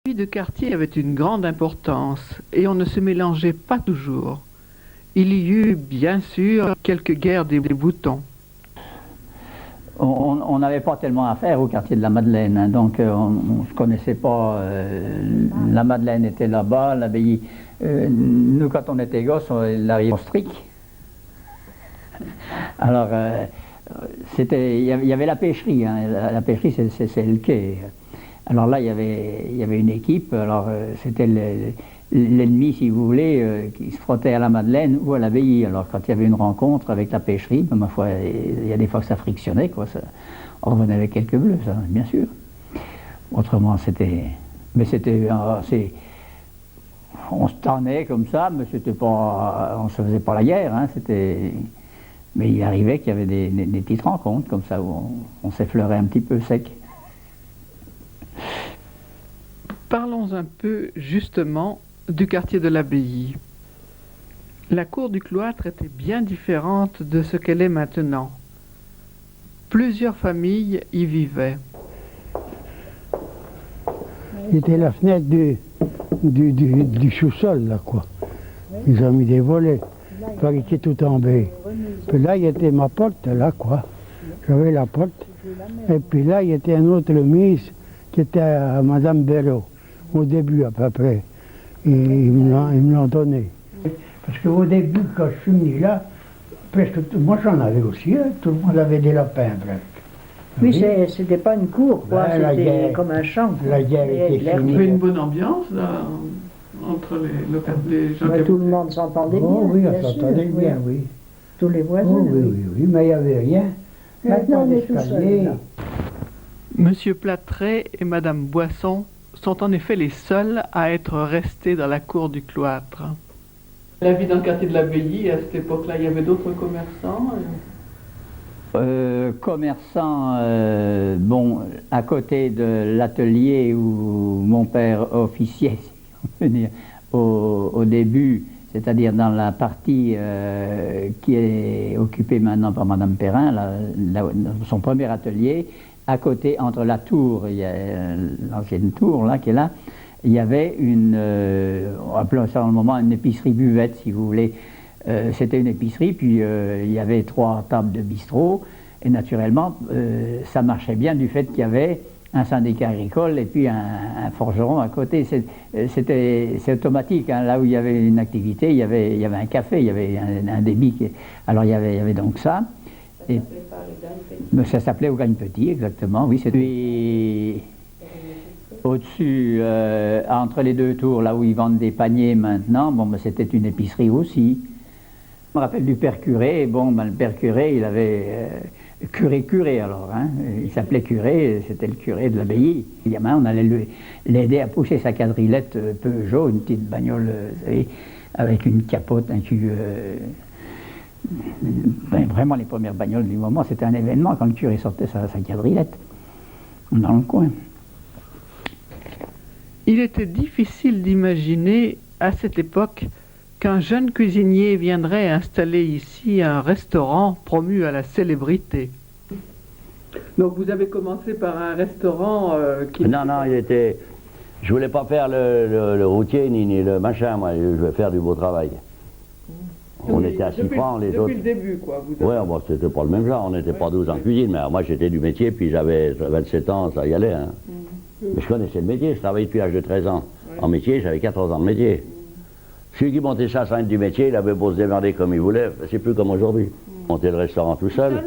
La vie de quartier avait une grande importance et on ne se mélangeait pas toujours. Il y eut, bien sûr, quelques guerres des boutons. On n'avait pas tellement affaire au quartier de la Madeleine, hein, donc on ne se connaissait pas. La Madeleine était là-bas, l'abbaye. Nous, quand on était gosses, il arrivait au Stric. Alors, il y avait la pêcherie. Hein, la pêcherie, c'est le quai. Alors là, il y avait une équipe. Alors, c'était l'ennemi, si vous voulez, qui se frottait à la Madeleine ou à l'abbaye. Alors, quand il y avait une rencontre avec la pêcherie, ben, ma foi, il y a des fois que ça frictionnait, quoi. On revenait avec quelques bleus, ça, bien sûr. Autrement, c'était... Mais c'était... on se tannait comme ça, mais c'était pas... On se faisait pas la guerre, hein, c'était... Mais il arrivait qu'il y avait des petites rencontres, comme ça, où on s'effleurait un petit peu sec. Parlons un peu, justement, du quartier de l'abbaye. La cour du cloître était bien différente de ce qu'elle est maintenant. Plusieurs familles y vivaient. C'était la fenêtre du sous-sol, là, quoi. Ils ont mis des volets. Il était tout tombé. Puis là, il y était ma porte, là, quoi. J'avais la porte. Et puis là, il y était un autre mise qui était à Madame Bello, au début à peu près. Et ils me l'ont donné. Parce qu'au début, quand je suis venu là, presque tout, moi j'en avais aussi, hein, tout le monde avait des lapins presque. Oui, c'était pas une cour, quoi, Ben, c'était comme un champ. La guerre était Il y finie. avait une bonne ambiance là, entre les gens Mais tout le monde s'entendait bien. Oh oui, on bien s'entendait sûr, bien, oui. oui. Tous les voisins. Oh oui, oui, oui, mais il n'y avait rien. Il y avait Maintenant, pas on est tout d'escalier. seul, là. Monsieur Platret et Madame Boisson sont en effet les seuls à être restés dans la cour du cloître. La vie dans le quartier de l'abbaye, à cette époque-là, il y avait d'autres commerçants Commerçant, bon, à côté de l'atelier où mon père officiait, si on peut dire, au début, c'est-à-dire dans la partie qui est occupée maintenant par Madame Perrin, son premier atelier, à côté, entre la tour, il y a l'ancienne tour là, qui est là, il y avait appelons ça dans le moment une épicerie buvette, si vous voulez. C'était une épicerie, puis il y avait 3 tables de bistrot, et naturellement, ça marchait bien du fait qu'il y avait un syndicat agricole et puis un forgeron à côté. C'est automatique, hein. Là où il y avait une activité, il y avait un café, il y avait un débit. Alors il y avait donc ça. Et, ça s'appelait au Gagne Petit, exactement, oui. Puis au-dessus, entre les 2 tours, là où ils vendent des paniers maintenant, bon, ben, c'était une épicerie aussi. Je me rappelle du père curé. Bon, ben, le père curé, il avait curé alors, hein. Il s'appelait curé, c'était le curé de l'abbaye. Le gamin, on allait l'aider à pousser sa quadrillette Peugeot, une petite bagnole, vous savez, avec une capote, un cul. Ben, vraiment, les premières bagnoles du moment, c'était un événement quand le curé sortait sa quadrillette dans le coin. Il était difficile d'imaginer, à cette époque, qu'un jeune cuisinier viendrait installer ici un restaurant promu à la célébrité. Donc vous avez commencé par un restaurant qui... Non, je voulais pas faire le routier ni le machin, moi, je voulais faire du beau travail. On était à 6 francs, les autres... Depuis le début, quoi. Ouais, bon, c'était pas le même genre, on n'était pas 12 en cuisine, mais moi j'étais du métier, puis j'avais 27 ans, ça y allait, hein. Mais je connaissais le métier, je travaillais depuis l'âge de 13 ans. En métier, j'avais 14 ans de métier. Celui qui montait sa scène du métier, il avait beau se démerder comme il voulait, c'est plus comme aujourd'hui. Monter le restaurant tout seul.